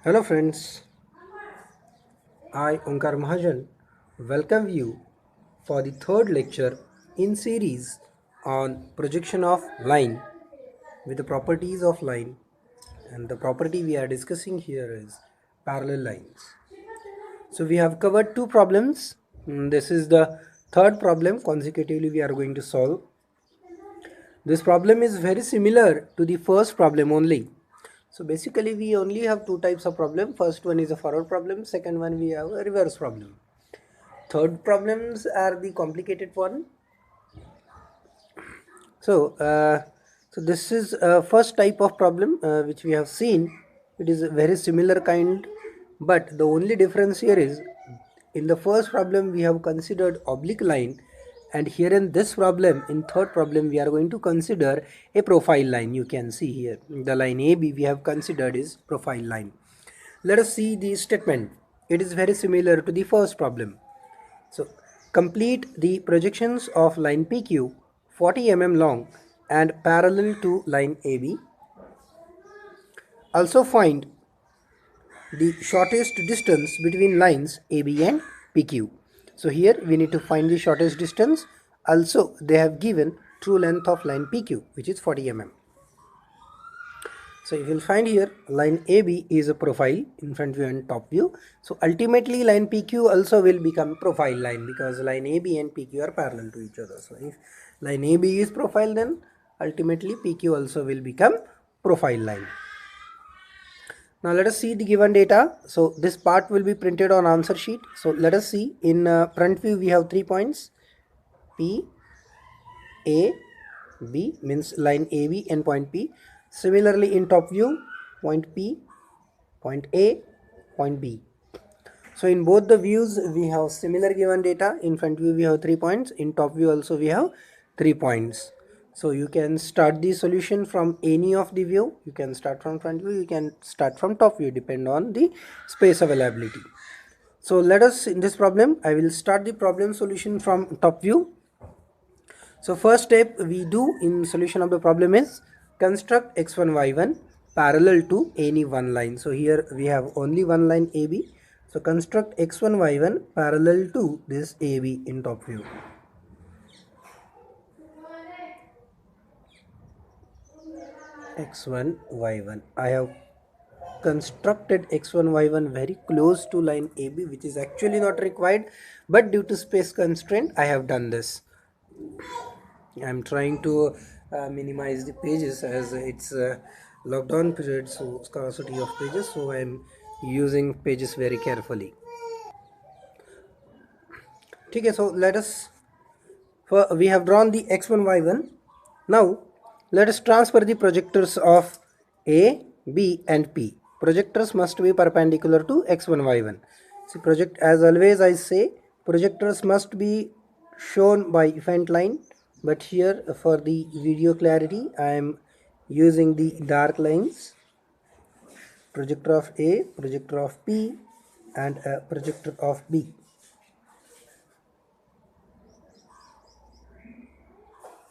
Hello friends, I Onkar Mahajan welcome you for the third lecture in series on projection of line with the properties of line, and the property we are discussing here is parallel lines. So we have covered two problems. This is the third problem consecutively we are going to solve. This problem is very similar to the first problem only. So basically we only have two types of problem. First one is a forward problem, second one we have a reverse problem. Third problems are the complicated one. So this is first type of problem which we have seen. It is a very similar kind, but the only difference here is in the first problem we have considered oblique line, and here in this problem, in third problem, we are going to consider a profile line. You can see here the line AB we have considered is profile line. Let us see the statement. It is very similar to the first problem. So complete the projections of line PQ 40 mm long and parallel to line AB. Also find the shortest distance between lines AB and PQ. So here we need to find the shortest distance. Also they have given true length of line PQ, which is 40 mm. So you will find here line AB is a profile in front view and top view. So ultimately line PQ also will become profile line because line AB and PQ are parallel to each other. So if line AB is profile, then ultimately PQ also will become profile line. Now let us see the given data. So this part will be printed on answer sheet. So let us see in front view we have 3 points P, A, B means line AB and point P. Similarly in top view point P, point A, point B. So in both the views we have similar given data. In front view we have 3 points, in top view also we have 3 points. So you can start the solution from any of the view. You can start from front view, you can start from top view, depend on the space availability. So let us, in this problem I will start the problem solution from top view. So first step we do in solution of the problem is construct x1 y1 parallel to any one line. So here we have only one line AB. So construct x1 y1 parallel to this AB in top view. X1 y1. I have constructed x1 y1 very close to line AB, which is actually not required, but due to space constraint I have done this. I'm trying to minimize the pages as it's lockdown period, so scarcity of pages, so I'm using pages very carefully. Okay, so let us, we have drawn the x1 y1. Now let us transfer the projectors of A, B and P. Projectors must be perpendicular to x1 y1. See, project, as always I say, projectors must be shown by event line, but here for the video clarity I am using the dark lines. Projector of A, projector of P and a projector of B.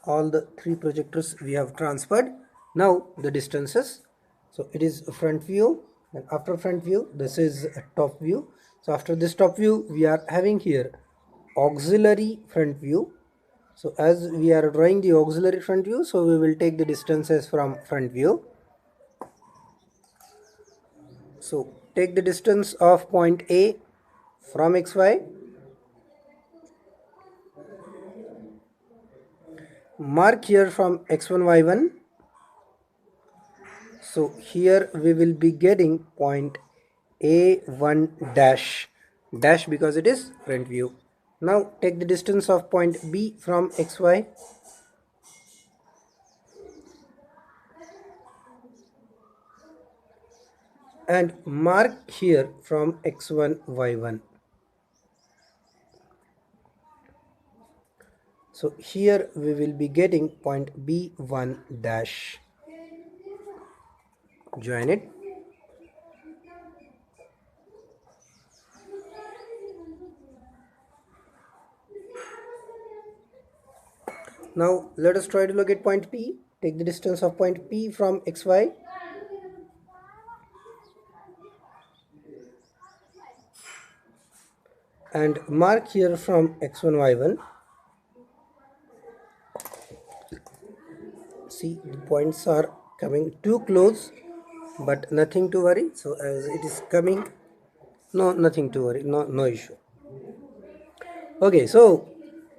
All the three projectors we have transferred. Now the distances. So it is front view, and after front view this is a top view. So after this top view we are having here auxiliary front view. So as we are drawing the auxiliary front view, so we will take the distances from front view. So take the distance of point A from XY, mark here from x1 y1. So here we will be getting point A1 dash because it is front view. Now take the distance of point B from XY. And mark here from x1 y1. So here we will be getting point B1 dash. Join it. Now let us try to locate point P. Take the distance of point P from XY. and mark here from x1 y1. See, the points are coming too close, but nothing to worry. So as it is coming, no, nothing to worry, no issue. Okay, so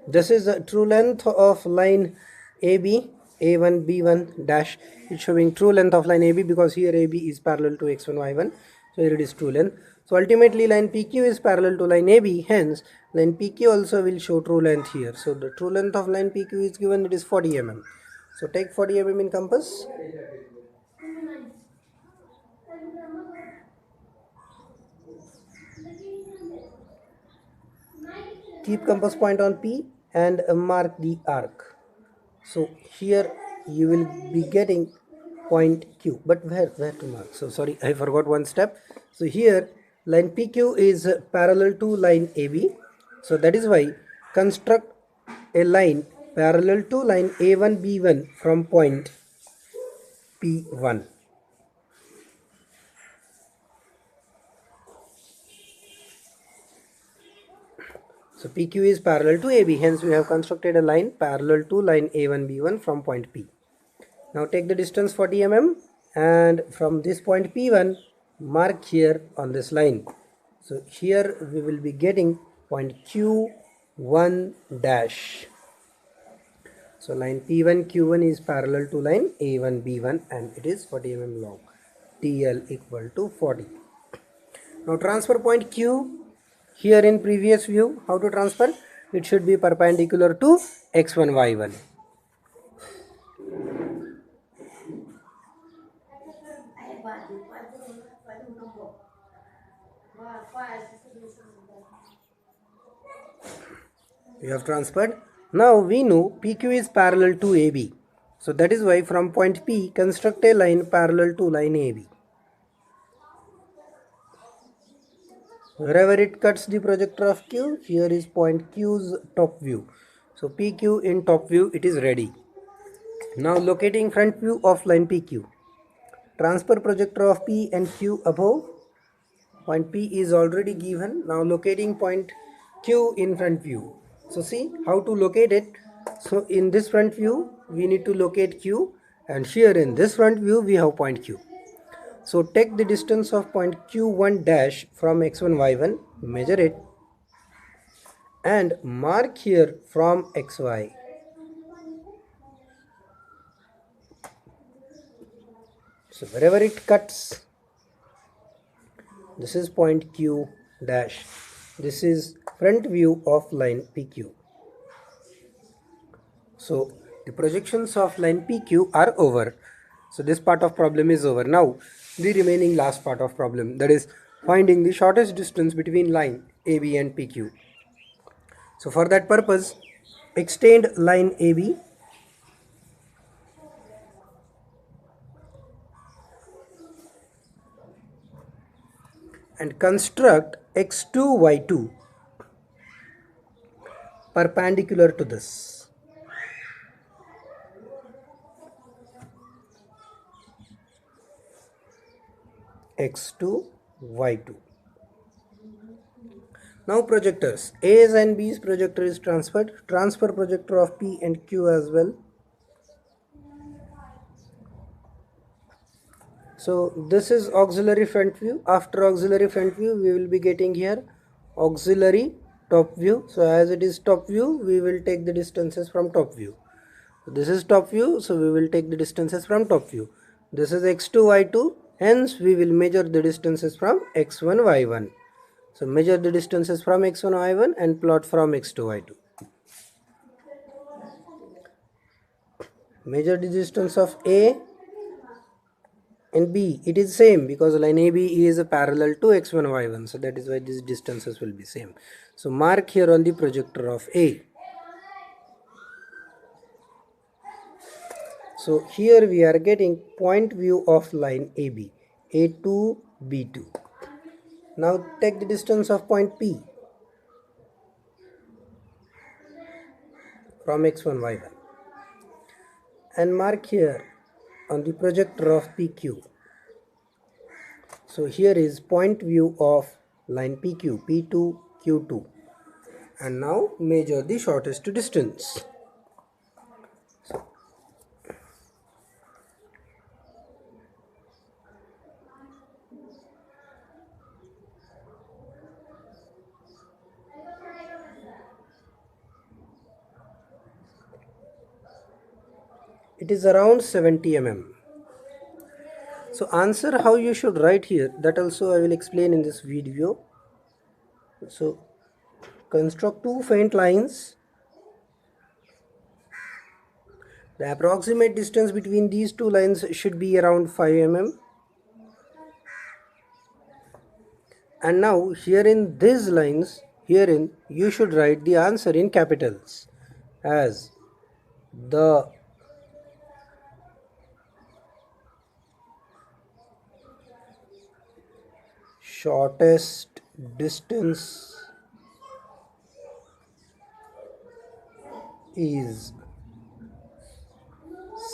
this is the true length of line AB, A1 B1 dash. It's showing true length of line AB because here AB is parallel to x1 y1, so here it is true length. So ultimately line PQ is parallel to line AB, hence line PQ also will show true length here. So the true length of line PQ is given, it is 40 mm. So take 40 mm in compass. Keep compass point on P and mark the arc. So here you will be getting point Q, but where to mark? So sorry, I forgot one step. So here line PQ is parallel to line AB, so that is why construct a line parallel to line A1 B1 from point P1. So PQ is parallel to AB, hence we have constructed a line parallel to line A1 B1 from point P. Now take the distance 40 mm and from this point P1 mark here on this line. So here we will be getting point Q1 dash. So line P1 Q1 is parallel to line A1 B1 and it is 40 mm long. TL equal to 40. Now transfer point Q here in previous view. How to transfer? It should be perpendicular to x1 y1. We have transferred. Now we know PQ is parallel to AB. So that is why from point P construct a line parallel to line AB. Wherever it cuts the projector of Q, here is point Q's top view. So PQ in top view, it is ready. Now locating front view of line PQ. Transfer projector of P and Q above. Point P is already given. Now locating point Q in front view. So see how to locate it. So in this front view we need to locate Q, and here in this front view we have point Q. So take the distance of point Q1 dash from x1 y1, measure it and mark here from xy. So wherever it cuts, this is point Q dash. This is front view of line PQ. So the projections of line PQ are over. So this part of problem is over. Now the remaining last part of problem, that is finding the shortest distance between line AB and PQ. So for that purpose, extend line AB and construct x2 y2 perpendicular to this. X2 y2. Now projectors, A's and B's projector is transferred. Transfer projector of P and Q as well. So this is auxiliary front view. After auxiliary front view we will be getting here auxiliary top view. So as it is top view, we will take the distances from top view. This is top view, so we will take the distances from top view. This is x2 y2, hence we will measure the distances from x1 y1. So measure the distances from x1 y1 and plot from x2 y2. Measure the distance of A and B. It is same because line AB is parallel to x1 y1, so that is why these distances will be same. So mark here on the projector of A. So here we are getting point view of line AB, A2, B2. Now take the distance of point P from x1, y1 and mark here on the projector of PQ. So here is point view of line PQ, P2, Q2. and now measure the shortest distance. It is around 70 mm. So answer how you should write here, that also I will explain in this video. So construct two faint lines. The approximate distance between these two lines should be around 5 mm. And now here in these lines, herein you should write the answer in capitals as the shortest distance is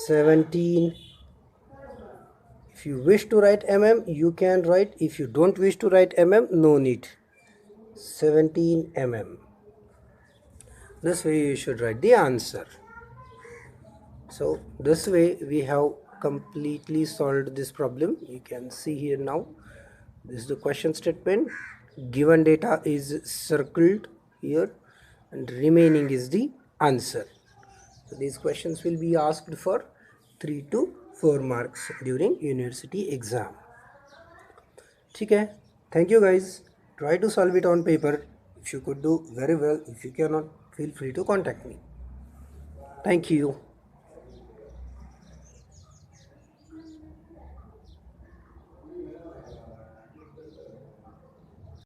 17. If you wish to write mm, you can write. If you don't wish to write mm, no need. 17 mm. This way you should write the answer. So this way we have completely solved this problem. You can see here now. This is the question statement. Given data is circled here and remaining is the answer. So these questions will be asked for 3 to 4 marks during university exam. Okay, thank you guys. Try to solve it on paper. If you could do very well, if you cannot, feel free to contact me. Thank you.